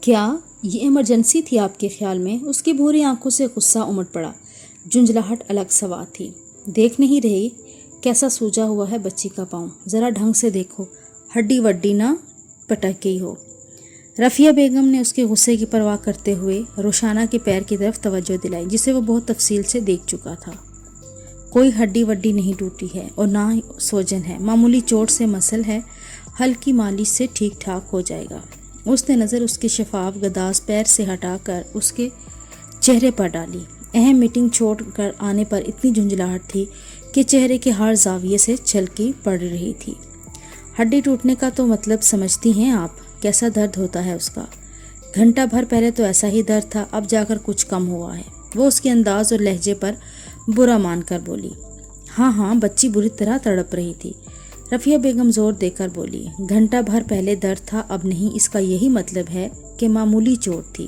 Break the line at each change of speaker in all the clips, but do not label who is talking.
کیا یہ ایمرجنسی تھی آپ کے خیال میں؟ اس کی بھوری آنکھوں سے غصہ امڑ پڑا۔ جھنجھلاہٹ الگ سوات تھی۔ دیکھ نہیں رہی کیسا سوجا ہوا ہے بچی کا پاؤں؟ ذرا ڈھنگ سے دیکھو، ہڈی وڈی نہ پٹک گئی ہو۔ رفیہ بیگم نے اس کے غصے کی پرواہ کرتے ہوئے روشانہ کے پیر کی طرف توجہ دلائی، جسے وہ بہت تفصیل سے دیکھ چکا تھا۔ کوئی ہڈی وڈی نہیں ٹوٹی ہے اور نہ سوجن ہے، معمولی چوٹ سے مسل ہے، ہلکی مالش سے ٹھیک ٹھاک ہو جائے گا۔ اس نے نظر اس کے شفاف گداز پیر سے ہٹا کر اس کے چہرے پر ڈالی۔ اہم میٹنگ چھوڑ کر آنے پر اتنی جھنجھلاہٹ تھی کہ چہرے کے ہر زاویے سے چھلکی پڑ رہی تھی۔ ہڈی ٹوٹنے کا تو مطلب سمجھتی ہیں آپ؟ کیسا درد ہوتا ہے اس کا؟ گھنٹہ بھر پہلے تو ایسا ہی درد تھا، اب جا کر کچھ کم ہوا ہے۔ وہ اس کے انداز اور لہجے پر برا مان کر بولی۔ ہاں، بچی بری طرح تڑپ رہی تھی۔ رفیہ بیگم زور دے کر بولی۔ گھنٹہ بھر پہلے درد تھا، اب نہیں۔ اس کا یہی مطلب ہے کہ معمولی چوٹ تھی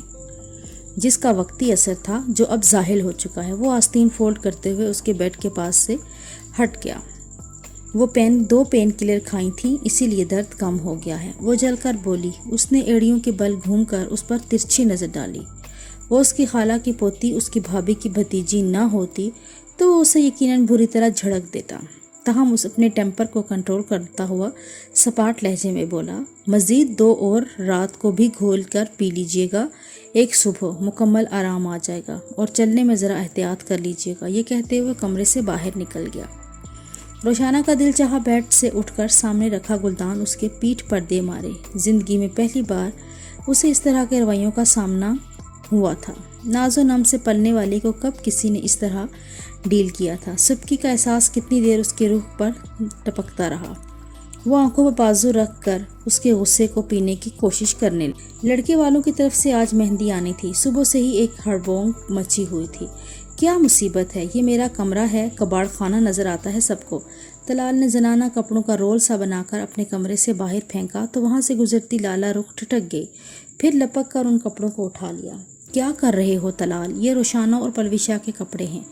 جس کا وقتی اثر تھا، جو اب زاحل ہو چکا ہے۔ وہ آستین فولڈ کرتے ہوئے اس کے بیڈ کے پاس سے ہٹ گیا۔ وہ 2 پین کلر کھائی تھیں، اسی لیے درد کم ہو گیا ہے، وہ جل کر بولی۔ اس نے ایڑیوں کے بل گھوم کر اس پر ترچھی نظر ڈالی۔ وہ اس کی خالہ کی پوتی، اس کی بھابھی کی بھتیجی نہ ہوتی تو وہ اسے یقیناً بری طرح جھڑک دیتا۔ تاہم اس اپنے ٹیمپر کو کنٹرول کرتا ہوا سپاٹ لہجے میں بولا، مزید 2 اور رات کو بھی گھول کر پی لیجئے گا، ایک صبح مکمل آرام آ جائے گا، اور چلنے میں ذرا احتیاط کر لیجئے گا۔ یہ کہتے ہوئے کمرے سے باہر نکل گیا۔ روشانہ کا دل چاہا بیڈ سے اٹھ کر سامنے رکھا گلدان اس کے پیٹھ پر دے مارے۔ زندگی میں پہلی بار اسے اس طرح کے رویوں کا سامنا ہوا تھا۔ ناز و نم سے پلنے والی کو کب کسی نے اس طرح ڈیل کیا تھا؟ سبکی کا احساس کتنی دیر اس کے روح پر ٹپکتا رہا۔ وہ آنکھوں پر بازو رکھ کر اس کے غصے کو پینے کی کوشش کرنے لگی۔ لڑکے والوں کی طرف سے آج مہندی آنی تھی۔ صبح سے ہی ایک ہڑبونگ مچی ہوئی تھی۔ کیا مصیبت ہے؟ یہ میرا کمرہ ہے، کباڑ خانہ نظر آتا ہے سب کو۔ طلال نے زنانہ کپڑوں کا رول سا بنا کر اپنے کمرے سے باہر پھینکا تو وہاں سے گزرتی لالا رخ ٹھٹک گئی، پھر لپک کر ان کپڑوں کو اٹھا لیا۔ کیا کر رہے ہو طلال؟ یہ روشانہ اور پلویشا کے کپڑے ہیں،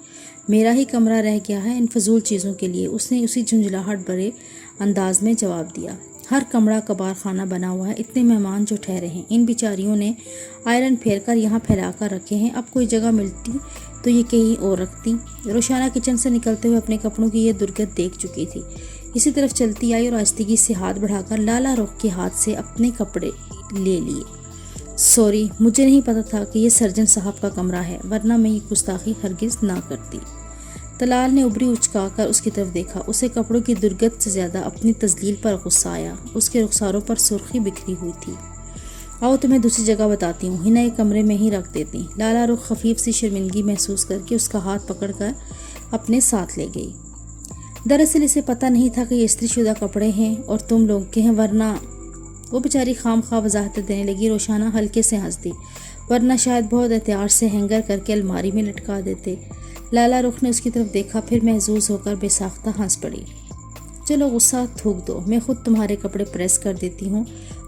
میرا ہی کمرہ رہ گیا ہے ان فضول چیزوں کے لیے، اس نے اسی جھنجھلاہٹ بھرے انداز میں جواب دیا۔ ہر کمرہ کباڑ خانہ بنا ہوا ہے، اتنے مہمان جو ٹھہرے ہیں، ان بیچاریوں نے آئرن پھیر کر یہاں پھیلا کر رکھے ہیں، اب کوئی جگہ ملتی تو یہ کہیں اور رکھتی۔ روشانہ کچن سے نکلتے ہوئے اپنے کپڑوں کی یہ درگت دیکھ چکی تھی، اسی طرف چلتی آئی اور آہستگی سے ہاتھ بڑھا کر لالا رخ کے ہاتھ سے اپنے کپڑے لے لیے۔ سوری، مجھے نہیں پتا تھا کہ یہ سرجن صاحب کا کمرہ ہے، ورنہ میں یہ گستاخی ہرگز نہ کرتی۔ طلال نے ابری اچکا کر اس کی طرف دیکھا۔ اسے کپڑوں کی درگت سے زیادہ اپنی تذلیل پر غصہ آیا۔ اس کے رخساروں پر سرخی بکھری ہوئی تھی۔ آؤ تمہیں دوسری جگہ بتاتی ہوں، ہنا ایک کمرے میں ہی رکھ دیتی۔ لالا رخ خفیف سی شرمندگی محسوس کر کے اس کا ہاتھ پکڑ کر اپنے ساتھ لے گئی۔ دراصل اسے پتہ نہیں تھا کہ یہ استری شدہ کپڑے ہیں اور تم لوگ کے ہیں، ورنہ وہ بیچاری خام خواہ وضاحتیں دینے لگی۔ روشانہ ہلکے سے ہنس دی، ورنہ شاید بہت احتیاط سے ہینگر کر کے الماری میں لٹکا دیتے۔ لالا رخ نے اس کی طرف دیکھا، پھر محظوظ ہو کر بے ساختہ ہنس پڑی۔ چلو غصہ تھوک دو، میں خود تمہارے کپڑے پریس کر دیتی ہوں۔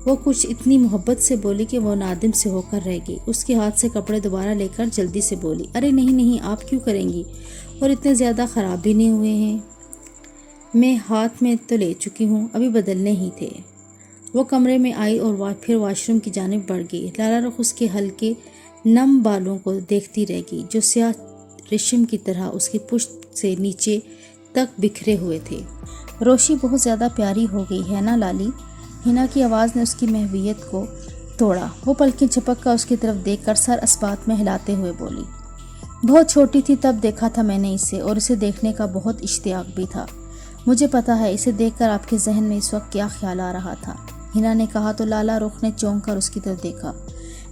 وہ کچھ اتنی محبت سے بولی کہ وہ نادم سے ہو کر رہ گئی۔ اس کے ہاتھ سے کپڑے دوبارہ لے کر جلدی سے بولی، ارے نہیں، آپ کیوں کریں گی؟ اور اتنے زیادہ خراب بھی نہیں ہوئے ہیں، میں ہاتھ میں تو لے چکی ہوں، ابھی بدلنے ہی تھے۔ وہ کمرے میں آئی اور پھر واش روم کی جانب بڑھ گئی۔ لالا رخ اس کے ہلکے نم بالوں کو دیکھتی رہ گئی، جو سیاہ ریشم کی طرح اس کی پشت سے نیچے تک بکھرے ہوئے تھے۔ روشی بہت زیادہ پیاری ہو گئی ہے نا لالی؟ ہنا کی آواز نے اس کی محویت کو توڑا۔ وہ پلکیں جھپک کر اس کی طرف دیکھ کر سر اسبات میں ہلاتے ہوئے بولی، بہت چھوٹی تھی تب دیکھا تھا میں نے اسے، اور اسے دیکھنے کا بہت اشتیاق بھی تھا۔ مجھے پتا ہے اسے دیکھ کر آپ کے ذہن میں اس وقت کیا خیال آ رہا تھا، ہنا نے کہا تو لالا رخ نے چونک کر اس کی طرف دیکھا،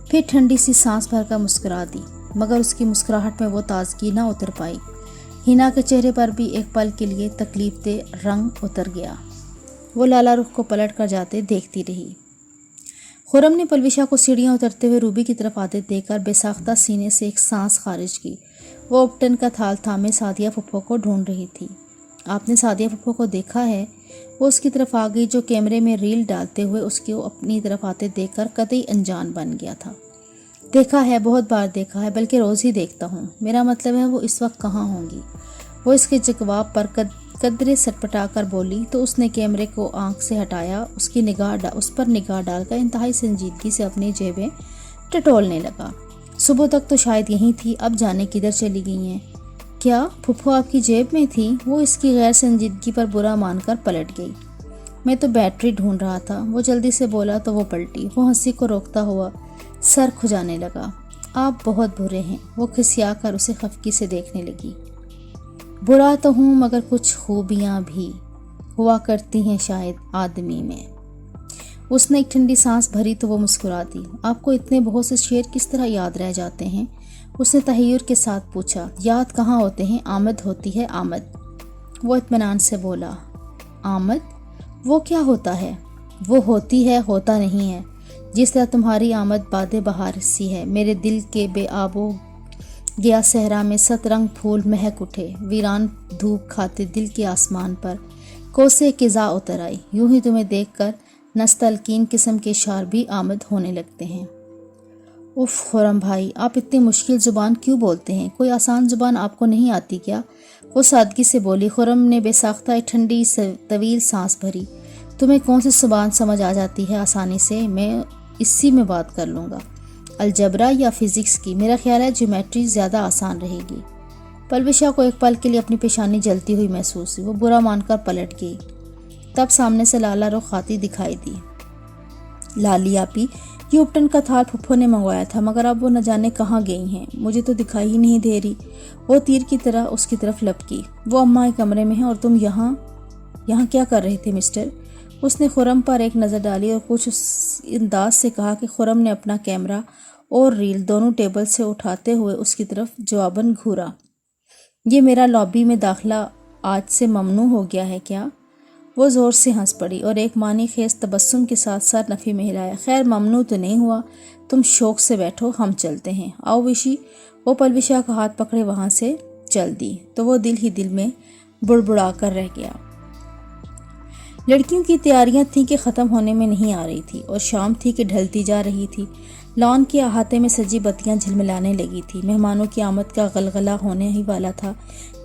پھر ٹھنڈی سی سانس بھر کر مسکرا دی، مگر اس کی مسکراہٹ میں وہ تازگی نہ اتر پائی۔ ہنا کے چہرے پر بھی ایک پل کے لیے تکلیف دہ رنگ اتر گیا۔ وہ لالا رخ کو پلٹ کر جاتے دیکھتی رہی۔ خرم نے پلویشا کو سیڑھیاں اترتے ہوئے روبی کی طرف آتے دیکھ کر بے ساختہ سینے سے ایک سانس خارج کی۔ وہ اپٹن کا تھال تھامے سعدیہ پھپھو کو ڈھونڈ رہی تھی۔ آپ نے سعدیہ پھپھو کو دیکھا ہے؟ وہ اس کی طرف آ گئی، جو کیمرے میں ریل ڈالتے ہوئے اس کو اپنی طرف آتے دیکھ کر قطعی انجان بن گیا تھا۔ دیکھا ہے، بہت بار دیکھا ہے، بلکہ روز ہی دیکھتا ہوں۔ میرا مطلب ہے وہ اس وقت کہاں ہوں گی؟ وہ اس کے جواب پر قدرے سٹپٹا کر بولی تو اس نے کیمرے کو آنکھ سے ہٹایا، اس پر نگاہ ڈال کر انتہائی سنجیدگی سے اپنی جیبیں ٹٹولنے لگا۔ صبح تک تو شاید یہیں تھی، اب جانے کدھر چلی گئی ہیں؟ کیا پھپھو آپ کی جیب میں تھی؟ وہ اس کی غیر سنجیدگی پر برا مان کر پلٹ گئی۔ میں تو بیٹری ڈھونڈ رہا تھا، وہ جلدی سے بولا تو وہ پلٹی۔ وہ ہنسی کو روکتا ہوا سر کھجانے لگا۔ آپ بہت برے ہیں، وہ کھسیا کر اسے خفگی سے دیکھنے لگی۔ برا تو ہوں مگر کچھ خوبیاں بھی ہوا کرتی ہیں شاید آدمی میں۔ اس نے ایک ٹھنڈی سانس بھری تو وہ مسکرا دی۔ آپ کو اتنے بہت سے شعر کس طرح یاد رہ جاتے ہیں؟ اس نے تحیر کے ساتھ پوچھا۔ یاد کہاں ہوتے ہیں، آمد ہوتی ہے، آمد۔ وہ اطمینان سے بولا۔ آمد؟ وہ کیا ہوتا ہے؟ وہ ہوتی ہے، ہوتا نہیں ہے۔ جس طرح تمہاری آمد باد بہار سی ہے، میرے دل کے بے آب و گیا صحرا میں ست رنگ پھول مہک اٹھے، ویران دھوپ کھاتے دل کے آسمان پر کوسے قضا اتر آئی۔ یوں ہی تمہیں دیکھ کر نستعلیق قسم کے اشعار بھی آمد ہونے لگتے ہیں۔ اف خرم بھائی، آپ اتنی مشکل زبان کیوں بولتے ہیں؟ کوئی آسان زبان آپ کو نہیں آتی کیا؟ وہ سادگی سے بولی۔ خرم نے بے ساختہ ایک ٹھنڈی طویل سانس بھری۔ تمہیں کون سی زبان سمجھ آ جاتی ہے آسانی سے؟ میں اسی میں بات کر لوں گا۔ الجبرا یا فزکس کی؟ میرا خیال ہے جیومیٹری زیادہ آسان رہے گی۔ پلوشا کو ایک پل کے لیے اپنی پیشانی جلتی ہوئی محسوس ہوئی۔ وہ برا مان کر پلٹ گئی۔ تب سامنے سے لالا رخ آتی دکھائی دی۔ لالی آپی، یہ اپٹن کا تھال پھپھو نے منگوایا تھا، مگر اب وہ نہ جانے کہاں گئی ہیں، مجھے تو دکھائی ہی نہیں دے رہی۔ وہ تیر کی طرح اس کی طرف لپکی۔ وہ اماں کے کمرے میں ہیں اور تم یہاں کیا کر رہے تھے مسٹر؟ اس نے خرم پر ایک نظر ڈالی اور کچھ اس انداز سے کہا کہ خرم نے اپنا کیمرہ اور ریل دونوں ٹیبل سے اٹھاتے ہوئے اس کی طرف جواباً گھورا۔ یہ میرا لابی میں داخلہ آج سے ممنوع ہو گیا ہے کیا؟ وہ زور سے ہنس پڑی اور ایک معنی خیز تبسم کے ساتھ سر نفی میں ہلایا۔ خیر ممنوع تو نہیں ہوا، تم شوق سے بیٹھو، ہم چلتے ہیں۔ آؤ وشی۔ وہ پلوشا کا ہاتھ پکڑے وہاں سے چل دی تو وہ دل ہی دل میں بڑبڑا کر رہ گیا۔ لڑکیوں کی تیاریاں تھیں کہ ختم ہونے میں نہیں آ رہی تھی اور شام تھی کہ ڈھلتی جا رہی تھی۔ لان کے احاطے میں سجی بتیاں جھلملانے لگی تھی۔ مہمانوں کی آمد کا غلغلہ ہونے ہی والا تھا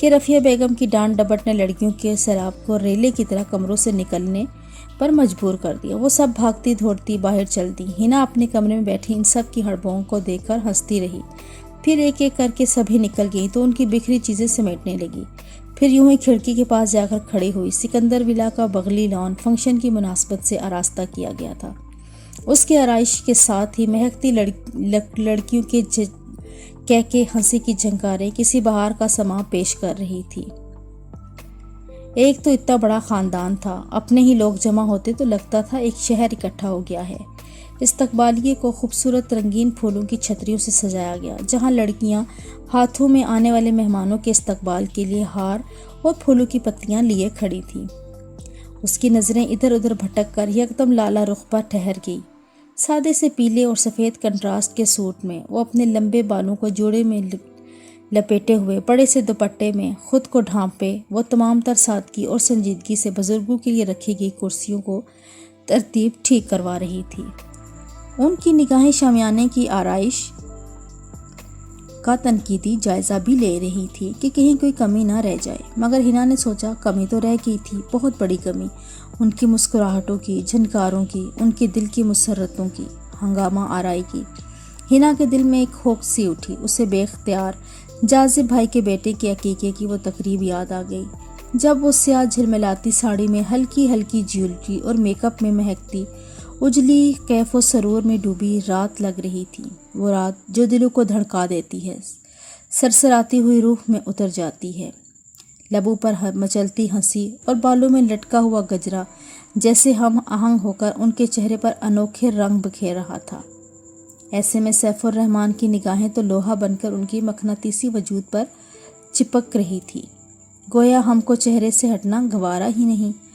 کہ رفیہ بیگم کی ڈانٹ ڈپٹ نے لڑکیوں کے سیلاب کو ریلے کی طرح کمروں سے نکلنے پر مجبور کر دیا۔ وہ سب بھاگتی دھوڑتی باہر چل دی۔ ہنا اپنے کمرے میں بیٹھی ان سب کی ہڑبڑوں کو دیکھ کر ہنستی رہی۔ پھر ایک ایک کر کے سبھی نکل گئی تو ان کی بکھری چیزیں سمیٹنے لگی۔ پھر یوں ہی کھڑکی کے پاس جا کر کھڑی ہوئی۔ سکندر ولا کا بغلی لان فنکشن کی مناسبت سے آراستہ کیا گیا تھا۔ اس کے آرائش کے ساتھ ہی مہکتی لڑکیوں کے کہکے ہنسی کی جھنکاریں کسی بہار کا سماں پیش کر رہی تھی۔ ایک تو اتنا بڑا خاندان تھا، اپنے ہی لوگ جمع ہوتے تو لگتا تھا ایک شہر اکٹھا ہو گیا ہے۔ استقبالیے کو خوبصورت رنگین پھولوں کی چھتریوں سے سجایا گیا، جہاں لڑکیاں ہاتھوں میں آنے والے مہمانوں کے استقبال کے لیے ہار اور پھولوں کی پتیاں لیے کھڑی تھیں۔ اس کی نظریں ادھر ادھر بھٹک کر یکدم لالا رخ پر ٹھہر گئی۔ سادے سے پیلے اور سفید کنٹراسٹ کے سوٹ میں وہ اپنے لمبے بالوں کو جوڑے میں لپیٹے ہوئے بڑے سے دوپٹے میں خود کو ڈھانپے وہ تمام تر سادگی اور سنجیدگی سے بزرگوں کے لیے رکھی گئی کرسیوں کو ترتیب ٹھیک کروا رہی تھی۔ ان کی نگاہیں شامیانے کی آرائش کا تنقیدی جائزہ بھی لے رہی تھی کہ کہیں کوئی کمی نہ رہ جائے، مگر ہنا نے سوچا کمی تو رہ گئی تھی، بہت بڑی کمی، ان کی مسکراہٹوں کی، جھنکاروں کی، ان کے دل کی مسرتوں کی، ہنگامہ آرائی کی۔ ہنا کے دل میں ایک ہوک سی اٹھی، اسے بے اختیار جاذب بھائی کے بیٹے کے عقیقے کی وہ تقریب یاد آ گئی، جب وہ سیاہ جھلملاتی ساڑی میں ہلکی ہلکی جیولری اور میک اپ میں مہکتی اجلی کیف و سرور میں ڈوبی رات لگ رہی تھی۔ وہ رات جو دلوں کو دھڑکا دیتی ہے، سرسراتی ہوئی روح میں اتر جاتی ہے۔ لبوں پر مچلتی ہنسی اور بالوں میں لٹکا ہوا گجرا جیسے ہم آہنگ ہو کر ان کے چہرے پر انوکھے رنگ بکھیر رہا تھا۔ ایسے میں سیف الرحمن کی نگاہیں تو لوہا بن کر ان کی مقناطیسی وجود پر چپک رہی تھی، گویا ہم کو چہرے سے ہٹنا گوارا ہی نہیں۔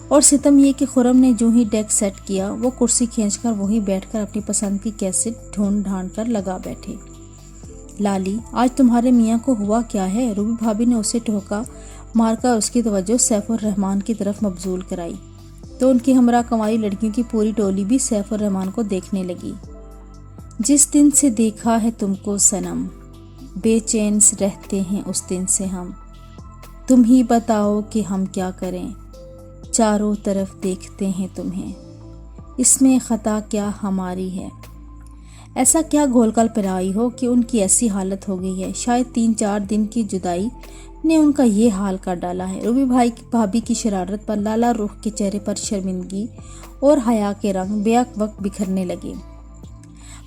اور ستم یہ کہ خرم نے جو ہی ڈیک سیٹ کیا وہ کرسی کھینچ کر وہیں بیٹھ کر اپنی پسند کی کیسٹ ڈھونڈ ڈھانڈ کر لگا بیٹھے۔ لالی، آج تمہارے میاں کو ہوا کیا ہے؟ روبی بھابھی نے اسے ٹھوکا مار کر اس کی توجہ سیف الرحمن کی طرف مبذول کرائی تو ان کی ہمراہ کماری لڑکیوں کی پوری ٹولی بھی سیف الرحمن کو دیکھنے لگی۔ جس دن سے دیکھا ہے تم کو صنم، بے چین رہتے ہیں اس دن سے ہم، تم ہی بتاؤ کہ ہم کیا کریں، چاروں طرف دیکھتے ہیں تمہیں، اس میں خطا کیا ہماری ہے۔ ایسا کیا گھول کر پلائی ہو کہ ان کی ایسی حالت ہو گئی ہے؟ شاید 3-4 دن کی جدائی نے ان کا یہ حال کر ڈالا ہے۔ روبی بھابھی کی شرارت پر لالا رخ کے چہرے پر شرمندگی اور حیا کے رنگ بیک وقت بکھرنے لگے۔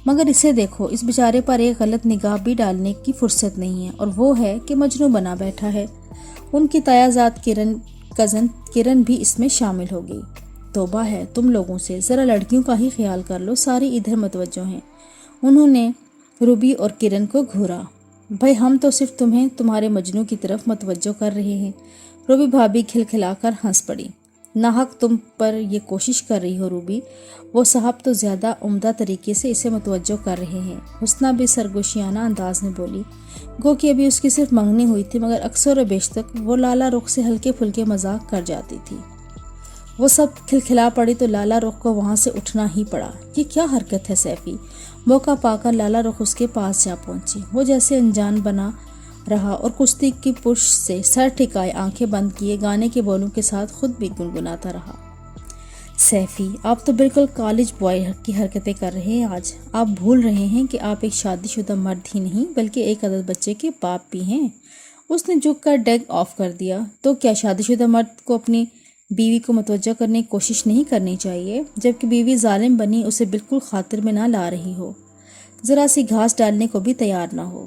مگر اسے دیکھو، اس بیچارے پر ایک غلط نگاہ بھی ڈالنے کی فرصت نہیں ہے، اور وہ ہے کہ مجنوں بنا بیٹھا ہے۔ ان کی تایا زاد کزن کرن بھی اس میں شامل ہو گئی۔ توبہ ہے تم لوگوں سے، ذرا لڑکیوں کا ہی خیال کر لو، ساری ادھر متوجہ ہیں۔ انہوں نے روبی اور کرن کو گھورا۔ بھائی ہم تو صرف تمہیں تمہارے مجنوں کی طرف متوجہ کر رہے ہیں۔ روبی بھابھی کھلکھلا کر ہنس پڑی۔ ناحق تم پر یہ کوشش کر رہی ہو روبی، وہ صاحب تو زیادہ عمدہ طریقے سے اسے متوجہ کر رہے ہیں، حسنہ بھی سرگوشیانہ انداز میں بولی، گو کہ ابھی اس کی صرف منگنی ہوئی تھی، مگر اکثر و بیشتر وہ لالا رخ سے ہلکے پھلکے مذاق کر جاتی تھی۔ وہ سب کھلکھلا پڑی تو لالا رخ کو وہاں سے اٹھنا ہی پڑا۔ یہ کیا حرکت ہے سیفی؟ موقع پا کر لالا رخ اس کے پاس جا پہنچی۔ وہ جیسے انجان بنا رہا اور کشتی کی پشت سے سر ٹھکائے آنکھیں بند کیے گانے کے بولوں کے ساتھ خود بھی گنگناتا رہا۔ سیفی آپ تو بالکل کالج بوائے کی حرکتیں کر رہے ہیں آج۔ آپ بھول رہے ہیں کہ آپ ایک شادی شدہ مرد ہی نہیں بلکہ ایک عدد بچے کے باپ بھی ہیں۔ اس نے جھک کر ڈیگ آف کر دیا۔ تو کیا شادی شدہ مرد کو اپنی بیوی کو متوجہ کرنے کی کوشش نہیں کرنی چاہیے؟ جبکہ بیوی ظالم بنی اسے بالکل خاطر میں نہ لا رہی ہو، ذرا سی گھاس ڈالنے کو بھی تیار نہ ہو،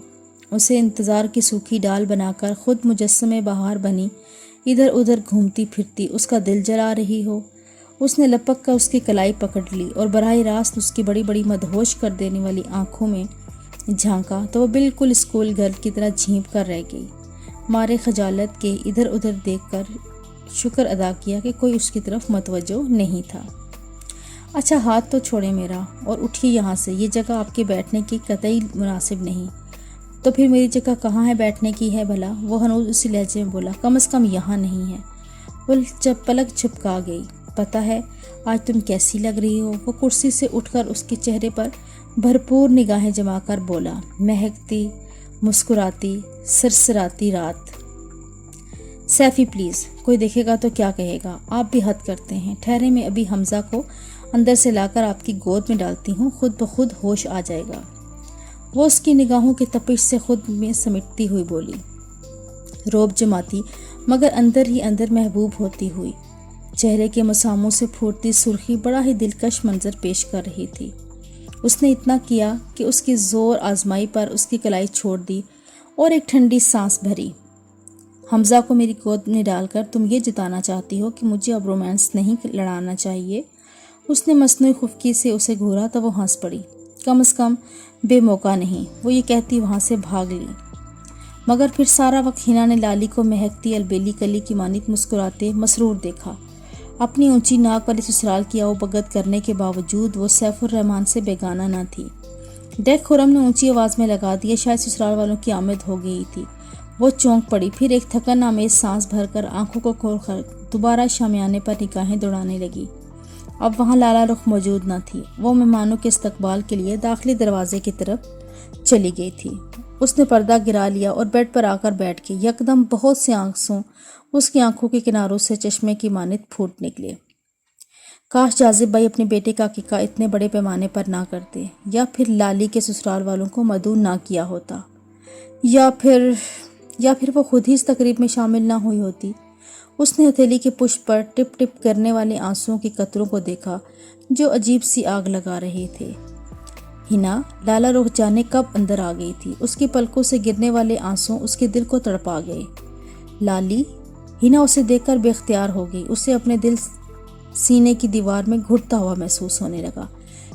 اسے انتظار کی سوکھی ڈال بنا کر خود مجسمے بہار بنی ادھر ادھر گھومتی پھرتی اس کا دل جلا رہی ہو۔ اس نے لپک کر اس کی کلائی پکڑ لی اور براہ راست اس کی بڑی بڑی مدہوش کر دینے والی آنکھوں میں جھانکا تو وہ بالکل اسکول گرل کی طرح جھینپ کر رہ گئی۔ مارے خجالت کے ادھر ادھر دیکھ کر شکر ادا کیا کہ کوئی اس کی طرف متوجہ نہیں تھا۔ اچھا ہاتھ تو چھوڑے میرا اور اٹھیے یہاں سے، یہ جگہ آپ کے بیٹھنے کی قطعی مناسب نہیں۔ تو پھر میری جگہ کہاں ہے بیٹھنے کی ہے بھلا؟ وہ ہنوز اسی لہجے میں بولا، کم از کم یہاں نہیں ہے۔ وہ پلک جھپکا گئی۔ پتہ ہے آج تم کیسی لگ رہی ہو؟ وہ کرسی سے اٹھ کر اس کے چہرے پر بھرپور نگاہیں جما کر بولا، مہکتی مسکراتی سرسراتی رات۔ سیفی پلیز، کوئی دیکھے گا تو کیا کہے گا؟ آپ بھی حد کرتے ہیں۔ ٹھہرے میں ابھی حمزہ کو اندر سے لا کر آپ کی گود میں ڈالتی ہوں، خود بخود ہوش آ جائے گا۔ وہ اس کی نگاہوں کی تپش سے خود میں سمٹتی ہوئی بولی، روب جماتی مگر اندر ہی اندر محبوب ہوتی ہوئی۔ چہرے کے مساموں سے پھوٹتی سرخی بڑا ہی دلکش منظر پیش کر رہی تھی۔ اس نے اتنا کیا کہ اس کی زور آزمائی پر اس کی کلائی چھوڑ دی اور ایک ٹھنڈی سانس بھری۔ حمزہ کو میری گود میں ڈال کر تم یہ جتانا چاہتی ہو کہ مجھے اب رومانس نہیں لڑانا چاہیے؟ اس نے مصنوعی خفگی سے اسے گھورا تو وہ ہنس پڑی۔ کم از کم بے موقع نہیں، وہ یہ کہتی وہاں سے بھاگ لی۔ مگر پھر سارا وقت ہنا نے لالی کو مہکتی البیلی کلی کی مانند مسکراتے مسرور دیکھا۔ اپنی اونچی ناک والی سسرال کی آؤ بگت کرنے کے باوجود وہ سیف الرحمن سے بیگانہ نہ تھی۔ دیکھ خرم نے اونچی آواز میں لگا دیا، شاید سسرال والوں کی آمد ہو گئی تھی۔ وہ چونک پڑی، پھر ایک تھکن آمیز سانس بھر کر آنکھوں کو کھول کر دوبارہ شامیانے پر نگاہیں دوڑانے لگی۔ اب وہاں لالا رخ موجود نہ تھی۔ وہ مہمانوں کے استقبال کے لیے داخلی دروازے کی طرف چلی گئی تھی۔ اس نے پردہ گرا لیا اور بیڈ پر آ کر بیٹھ گئی۔ یکدم بہت سے آنسوں اس کی آنکھوں کے کناروں سے چشمے کی مانند پھوٹ نکلے۔ کاش جاذب بھائی اپنے بیٹے کا عقیقہ اتنے بڑے پیمانے پر نہ کرتے، یا پھر لالی کے سسرال والوں کو مدعو نہ کیا ہوتا، یا پھر وہ خود ہی اس تقریب میں شامل نہ ہوئی ہوتی۔ اس نے ہتھیلی کے پشت پر ٹپ ٹپ کرنے والے آنسوؤں کے قطروں کو دیکھا جو عجیب سی آگ لگا رہے تھے۔ ہنا لالا رخ جانے کب اندر آ گئی تھی۔ اس کی پلکوں سے گرنے والے آنسو اس کے دل کو تڑپا گئے۔ لالی، ہنا اسے دیکھ کر بے اختیار ہو گئی۔ اسے اپنے دل سینے کی دیوار میں گھٹتا ہوا محسوس ہونے لگا،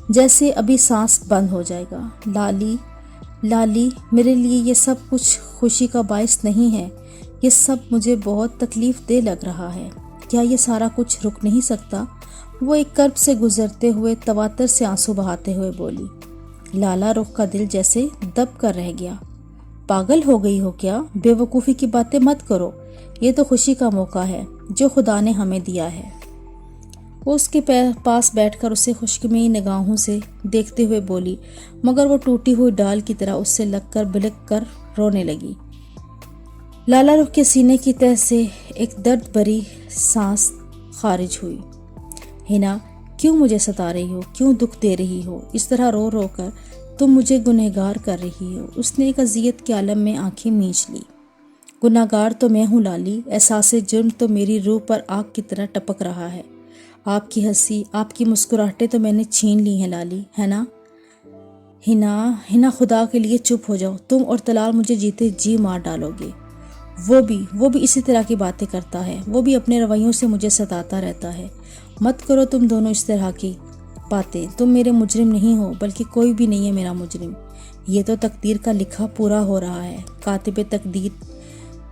جیسے ابھی سانس بند ہو جائے گا۔ لالی، میرے لیے یہ سب کچھ خوشی کا باعث نہیں ہے، یہ سب مجھے بہت تکلیف دہ لگ رہا ہے۔ کیا یہ سارا کچھ رک نہیں سکتا؟ وہ ایک کرب سے گزرتے ہوئے تواتر سے آنسو بہاتے ہوئے بولی۔ لالا رخ کا دل جیسے دب کر رہ گیا۔ پاگل ہو گئی ہو کیا؟ بے وقوفی کی باتیں مت کرو، یہ تو خوشی کا موقع ہے جو خدا نے ہمیں دیا ہے۔ وہ اس کے پاس بیٹھ کر اسے خشکمی نگاہوں سے دیکھتے ہوئے بولی، مگر وہ ٹوٹی ہوئی ڈال کی طرح اس سے لگ کر بلک کر رونے لگی۔ لالا رخ کے سینے کی تہ سے ایک درد بھری سانس خارج ہوئی۔ ہنا، کیوں مجھے ستا رہی ہو؟ کیوں دکھ دے رہی ہو؟ اس طرح رو رو کر تم مجھے گنہگار کر رہی ہو۔ اس نے ایک اذیت کے عالم میں آنکھیں میچ لی۔ گنہگار تو میں ہوں لالی، احساس جرم تو میری روح پر آگ کی طرح ٹپک رہا ہے۔ آپ کی ہنسی، آپ کی مسکراہٹیں تو میں نے چھین لی ہیں لالی، ہے نا؟ ہنا خدا کے لیے چپ ہو جاؤ، تم اور طلال مجھے جیتے جی مار ڈالو گے۔ وہ بھی اسی طرح کی باتیں کرتا ہے، وہ بھی اپنے رویوں سے مجھے ستاتا رہتا ہے۔ مت کرو تم دونوں اس طرح کی باتیں، تم میرے مجرم نہیں ہو، بلکہ کوئی بھی نہیں ہے میرا مجرم۔ یہ تو تقدیر کا لکھا پورا ہو رہا ہے، کاتب تقدیر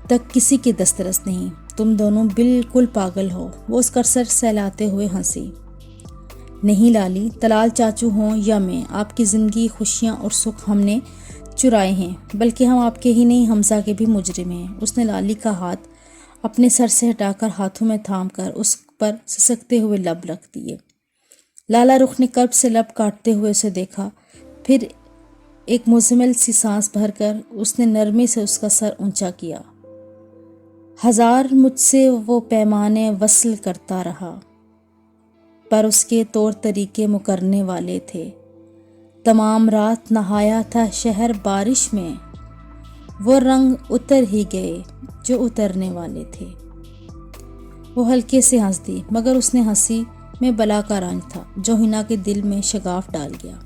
تک کسی کی دسترس نہیں۔ تم دونوں بالکل پاگل ہو۔ وہ اس کا سر سہلاتے ہوئے ہنسی۔ نہیں لالی، طلال چاچو ہوں یا میں، آپ کی زندگی، خوشیاں اور سکھ ہم نے چرائے ہیں، بلکہ ہم آپ کے ہی نہیں حمزہ کے بھی مجرم ہیں۔ اس نے لالی کا ہاتھ اپنے سر سے ہٹا کر ہاتھوں میں تھام کر اس پر سسکتے ہوئے لب رکھ دیے۔ لالا رخ نے کرب سے لب کاٹتے ہوئے اسے دیکھا، پھر ایک مزمل سی سانس بھر کر اس نے نرمی سے اس کا سر اونچا کیا۔ ہزار مجھ سے وہ پیمانے وصل کرتا رہا، پر اس کے طور طریقے مکرنے والے تھے۔ تمام رات نہایا تھا شہر بارش میں، وہ رنگ اتر ہی گئے جو اترنے والے تھے۔ وہ ہلکے سے ہنس دی، مگر اس نے ہنسی میں بلا کا رنج تھا جو ہنا کے دل میں شگاف ڈال گیا۔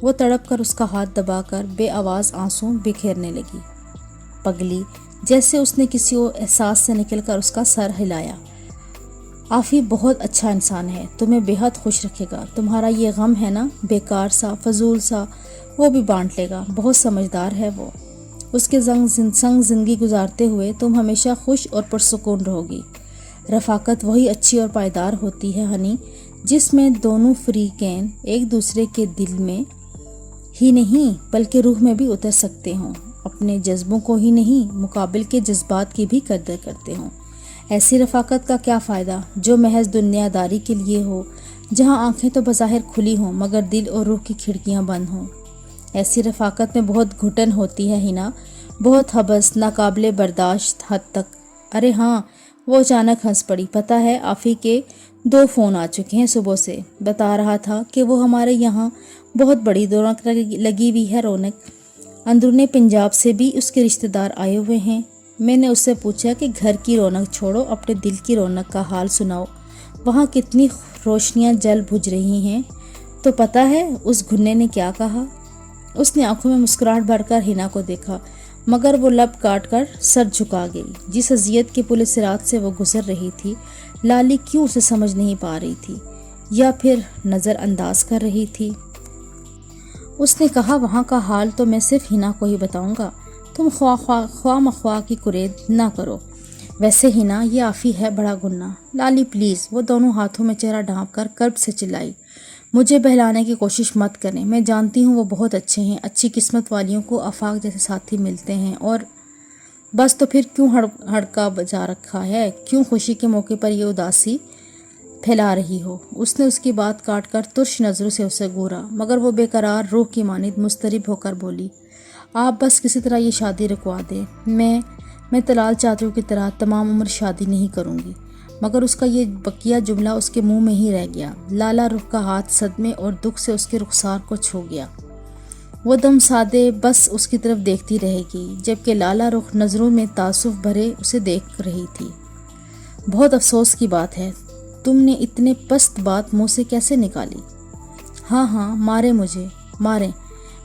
وہ تڑپ کر اس کا ہاتھ دبا کر بے آواز آنسو بکھیرنے لگی۔ پگلی، جیسے اس نے کسی اور احساس سے نکل کر اس کا سر ہلایا۔ آفی بہت اچھا انسان ہے، تمہیں بے حد خوش رکھے گا۔ تمہارا یہ غم ہے نا، بیکار سا، فضول سا، وہ بھی بانٹ لے گا۔ بہت سمجھدار ہے وہ۔ اس کے سنگ زندگی گزارتے ہوئے تم ہمیشہ خوش اور پرسکون رہو گی۔ رفاقت وہی اچھی اور پائیدار ہوتی ہے ہنی، جس میں دونوں فریقین ایک دوسرے کے دل میں ہی نہیں بلکہ روح میں بھی اتر سکتے ہوں، اپنے جذبوں کو ہی نہیں مقابل کے جذبات کی بھی قدر کرتے ہوں۔ ایسی رفاقت کا کیا فائدہ جو محض دنیا داری کے لیے ہو، جہاں آنکھیں تو بظاہر کھلی ہوں مگر دل اور روح کی کھڑکیاں بند ہوں۔ ایسی رفاقت میں بہت گھٹن ہوتی ہے ہنا، بہت حبس، ناقابل برداشت حد تک۔ ارے ہاں، وہ اچانک ہنس پڑی۔ پتہ ہے آفی کے 2 فون آ چکے ہیں صبح سے، بتا رہا تھا کہ وہ ہمارے یہاں بہت بڑی رونق لگی ہوئی ہے۔ رونق اندرون پنجاب سے بھی اس کے رشتہ دار آئے ہوئے ہیں۔ میں نے اس سے پوچھا کہ گھر کی رونق چھوڑو، اپنے دل کی رونق کا حال سناؤ، وہاں کتنی روشنیاں جل بجھ رہی ہیں۔ تو پتہ ہے اس گھنے نے کیا کہا؟ اس نے آنکھوں میں مسکراہٹ بھر کر ہنا کو دیکھا، مگر وہ لب کاٹ کر سر جھکا گئی۔ جس اذیت کے پل صراط سے وہ گزر رہی تھی، لالی کیوں اسے سمجھ نہیں پا رہی تھی، یا پھر نظر انداز کر رہی تھی۔ اس نے کہا، وہاں کا حال تو میں صرف ہنا کو ہی بتاؤں گا، تم خواہ مخواہ کی قرید نہ کرو۔ ویسے ہنا، یہ آفی ہے بڑا گناہ۔ لالی پلیز، وہ دونوں ہاتھوں میں چہرہ ڈھانپ کر کرب سے چلائی، مجھے بہلانے کی کوشش مت کریں، میں جانتی ہوں وہ بہت اچھے ہیں، اچھی قسمت والیوں کو آفاق جیسے ساتھی ملتے ہیں، اور بس تو پھر کیوں ہڑکا بجا رکھا ہے، کیوں خوشی کے موقع پر یہ اداسی پھیلا رہی ہو؟ اس نے اس کی بات کاٹ کر ترش نظروں سے اسے گھورا، مگر وہ بے قرار روح کی مانند مضطرب ہو کر بولی، آپ بس کسی طرح یہ شادی رکوا دیں، میں طلال چاچو کی طرح تمام عمر شادی نہیں کروں گی۔ مگر اس کا یہ بقیہ جملہ اس کے منہ میں ہی رہ گیا۔ لالا رخ کا ہاتھ صدمے اور دکھ سے اس کے رخسار کو چھو گیا۔ وہ دم سادے بس اس کی طرف دیکھتی رہے گی، جبکہ لالا رخ نظروں میں تعصب بھرے اسے دیکھ رہی تھی۔ بہت افسوس کی بات ہے، تم نے اتنے پست بات منہ سے کیسے نکالی؟ ہاں، ماریں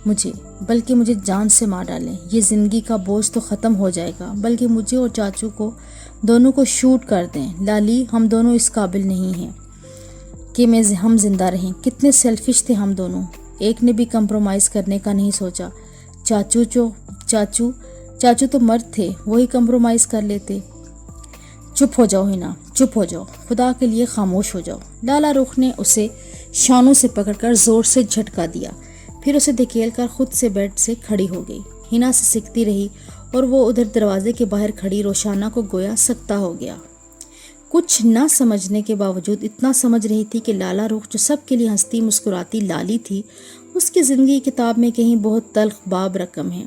مجھے، بلکہ مجھے جان سے مار ڈالیں، یہ زندگی کا بوجھ تو ختم ہو جائے گا، بلکہ مجھے اور چاچو کو دونوں کو شوٹ کر دیں۔ لالی، ہم دونوں اس قابل نہیں ہیں کہ ہم زندہ رہیں، کتنے سیلفش تھے ہم دونوں، ایک نے بھی کمپرومائز کرنے کا نہیں سوچا۔ چاچو تو مرد تھے، وہی کمپرومائز کر لیتے۔ چپ ہو جاؤ ہنا، چپ ہو جاؤ، خدا کے لیے خاموش ہو جاؤ۔ لالا رخ نے اسے شانوں سے پکڑ کر زور سے جھٹکا دیا، پھر اسے دھکیل کر خود سے بیڈ سے کھڑی ہو گئی۔ ہنا سے سکتی رہی اور وہ ادھر دروازے کے باہر کھڑی روشانہ کو گویا سکتا ہو گیا۔ کچھ نہ سمجھنے کے باوجود اتنا سمجھ رہی تھی کہ لالا رخ جو سب کے لیے ہنستی مسکراتی لالی تھی، اس کی زندگی کتاب میں کہیں بہت تلخ باب رقم ہے۔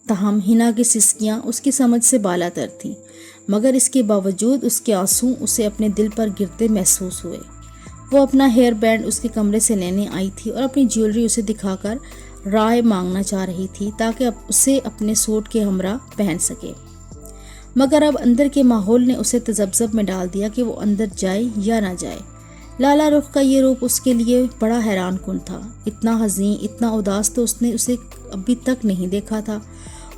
تاہم ہنا کی سسکیاں اس کی سمجھ سے بالا تر تھیں، مگر اس کے باوجود اس کے آنسو اسے اپنے دل پر گرتے محسوس ہوئے۔ وہ اپنا ہیئر بینڈ اس کے کمرے سے لینے آئی تھی اور اپنی جیولری اسے دکھا کر رائے مانگنا چاہ رہی تھی تاکہ اب اسے اپنے سوٹ کے ہمراہ پہن سکے، مگر اب اندر کے ماحول نے اسے تذبذب میں ڈال دیا کہ وہ اندر جائے یا نہ جائے۔ لالا رخ کا یہ روپ اس کے لیے بڑا حیران کن تھا۔ اتنا حزین، اتنا اداس تو اس نے اسے ابھی تک نہیں دیکھا تھا۔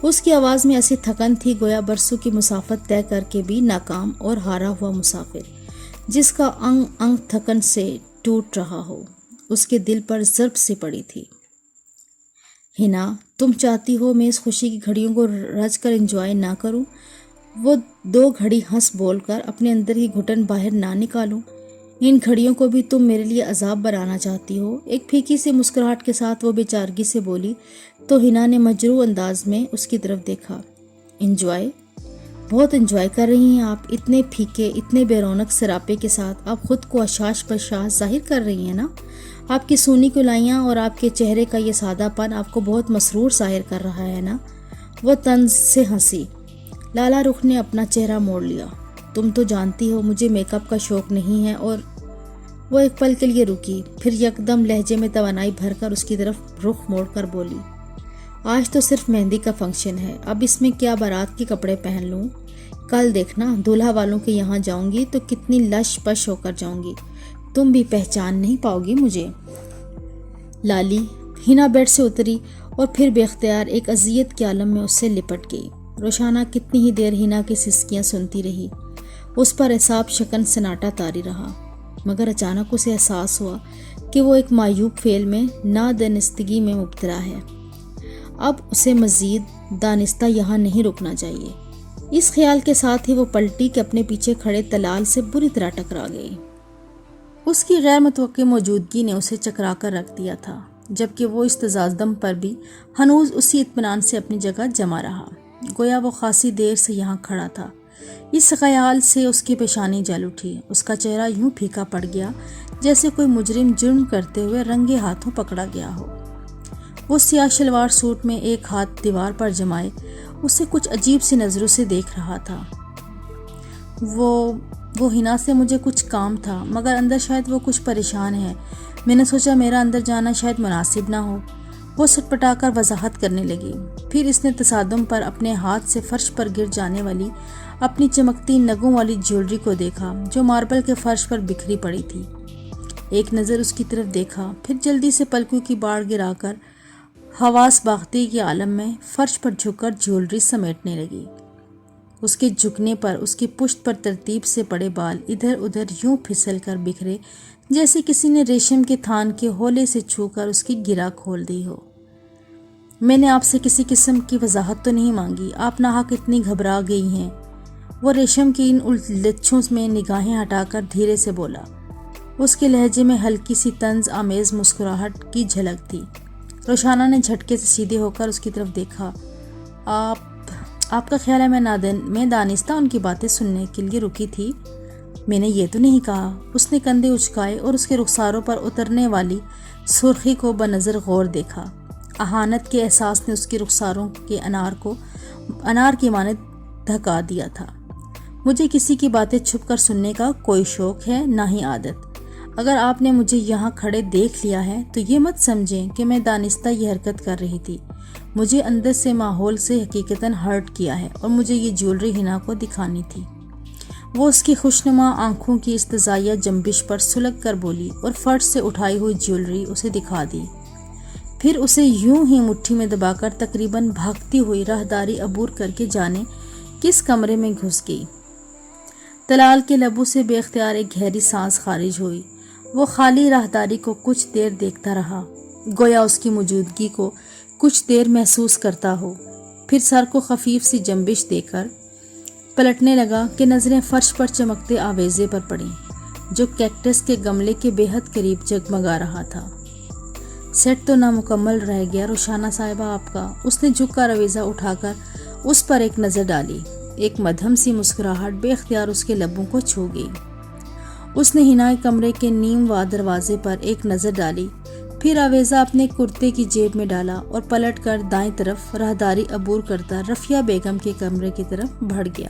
اس کی آواز میں ایسی تھکن تھی گویا برسوں کی مسافت طے کر کے بھی ناکام اور ہارا ہوا مسافر جس کا انگ انگ تھکن سے ٹوٹ رہا ہو۔ اس کے دل پر ضرب سے پڑی تھی۔ ہنا، تم چاہتی ہو میں اس خوشی کی گھڑیوں کو رچ کر انجوائے نہ کروں؟ وہ 2 گھڑی ہنس بول کر اپنے اندر کی گھٹن باہر نہ نکالوں؟ ان گھڑیوں کو بھی تم میرے لیے عذاب بنانا چاہتی ہو؟ ایک پھیکی سی مسکراہٹ کے ساتھ وہ بے چارگی سے بولی تو ہنا نے مجروح انداز میں اس کی طرف دیکھا۔ انجوائے؟ بہت انجوائے کر رہی ہیں آپ، اتنے پھیکے، اتنے بے رونق سراپے کے ساتھ آپ خود کو اشاش پرشاش ظاہر کر رہی ہیں نا؟ آپ کی سونی کلائیاں اور آپ کے چہرے کا یہ سادہ پن آپ کو بہت مسرور ظاہر کر رہا ہے نا؟ وہ طنز سے ہنسی۔ لالا رخ نے اپنا چہرہ موڑ لیا۔ تم تو جانتی ہو مجھے میک اپ کا شوق نہیں ہے اور وہ ایک پل کے لیے رکی، پھر یکدم لہجے میں توانائی بھر کر اس کی طرف رخ موڑ کر بولی، آج تو صرف مہندی کا فنکشن ہے، اب اس میں کیا بارات کے کپڑے پہن لوں؟ کل دیکھنا دولہا والوں کے یہاں جاؤں گی تو کتنی لش پش ہو کر جاؤں گی، تم بھی پہچان نہیں پاؤ گی مجھے۔ لالی، ہنا بیڈ سے اتری اور پھر بے اختیار ایک اذیت کے عالم میں اس سے لپٹ گئی۔ روشانہ کتنی ہی دیر ہنا کی سسکیاں سنتی رہی، اس پر اعصاب شکن سناٹا طاری رہا، مگر اچانک اسے احساس ہوا کہ وہ ایک معیوب فعل میں نادانستگی میں مبتلا ہے۔ اب اسے مزید دانستہ یہاں نہیں رکنا چاہیے۔ اس خیال کے ساتھ ہی وہ پلٹی کہ اپنے پیچھے کھڑے تلال سے بری طرح ٹکرا گئی۔ اس کی غیر متوقع موجودگی نے اسے چکرا کر رکھ دیا تھا، جبکہ وہ اس تزازدم پر بھی ہنوز اسی اطمینان سے اپنی جگہ جمع رہا، گویا وہ خاصی دیر سے یہاں کھڑا تھا۔ اس خیال سے اس کی پیشانی جل اٹھی، اس کا چہرہ یوں پھیکا پڑ گیا جیسے کوئی مجرم جرم کرتے ہوئے رنگے ہاتھوں پکڑا گیا ہو۔ وہ سیاہ شلوار سوٹ میں ایک ہاتھ دیوار پر جمائے اسے کچھ عجیب سی نظروں سے دیکھ رہا تھا۔ وہ ہنا سے مجھے کچھ کام تھا، مگر اندر شاید وہ کچھ پریشان ہے، میں نے سوچا میرا اندر جانا شاید مناسب نہ ہو۔ وہ سٹپٹا کر وضاحت کرنے لگی۔ پھر اس نے تصادم پر اپنے ہاتھ سے فرش پر گر جانے والی اپنی چمکتی نگوں والی جیولری کو دیکھا جو ماربل کے فرش پر بکھری پڑی تھی۔ ایک نظر اس کی طرف دیکھا، پھر جلدی سے پلکوں کی باڑ گرا کر حواس باختی کے عالم میں فرش پر جھک کر جیولری سمیٹنے لگی۔ اس کے جھکنے پر اس کی پشت پر ترتیب سے پڑے بال ادھر ادھر یوں پھسل کر بکھرے جیسے کسی نے ریشم کے تھان کے ہولے سے چھو کر اس کی گرہ کھول دی ہو۔ میں نے آپ سے کسی قسم کی وضاحت تو نہیں مانگی، آپ ناحق اتنی گھبرا گئی ہیں۔ وہ ریشم کی ان لچھوں میں نگاہیں ہٹا کر دھیرے سے بولا۔ اس کے لہجے میں ہلکی سی طنز آمیز مسکراہٹ کی جھلک تھی۔ روشانہ نے جھٹکے سے سیدھے ہو کر اس کی طرف دیکھا۔ آپ کا خیال ہے میں دانستہ ان کی باتیں سننے کے لیے رکی تھی؟ میں نے یہ تو نہیں کہا۔ اس نے کندھے اچکائے اور اس کے رخساروں پر اترنے والی سرخی کو بنظر غور دیکھا۔ اہانت کے احساس نے اس کے رخساروں کے انار کی مانند دھکا دیا تھا۔ مجھے کسی کی باتیں چھپ کر سننے کا کوئی شوق ہے نہ ہی عادت۔ اگر آپ نے مجھے یہاں کھڑے دیکھ لیا ہے تو یہ مت سمجھیں کہ میں دانستہ یہ حرکت کر رہی تھی۔ مجھے اندر سے ماحول سے حقیقتاً ہرٹ کیا ہے اور مجھے یہ جیولری ہنا کو دکھانی تھی۔ وہ اس کی خوشنما آنکھوں کی استزائیہ جنبش پر سلگ کر بولی اور فرش سے اٹھائی ہوئی جیولری اسے دکھا دی، پھر اسے یوں ہی مٹھی میں دبا کر تقریباً بھاگتی ہوئی راہداری عبور کر کے جانے کس کمرے میں گھس گئی۔ تلال کے لبوں سے بے اختیار ایک گہری سانس خارج ہوئی۔ وہ خالی راہداری کو کچھ دیر دیکھتا رہا، گویا اس کی موجودگی کو کچھ دیر محسوس کرتا ہو، پھر سر کو خفیف سی جنبش دے کر پلٹنے لگا کہ نظریں فرش پر چمکتے آویزے پر پڑیں جو کیکٹس کے گملے کے بے حد قریب جگمگا رہا تھا۔ سیٹ تو نامکمل رہ گیا روشانہ صاحبہ آپ کا۔ اس نے جھک کر آویزہ اٹھا کر اس پر ایک نظر ڈالی۔ ایک مدھم سی مسکراہٹ بے اختیار اس کے لبوں کو چھو گئی۔ اس نے ہنا کمرے کے نیم وا دروازے پر ایک نظر ڈالی، پھر آویزہ اپنے کرتے کی جیب میں ڈالا اور پلٹ کر دائیں طرف راہداری عبور کرتا رفیہ بیگم کے کمرے کی طرف بڑھ گیا۔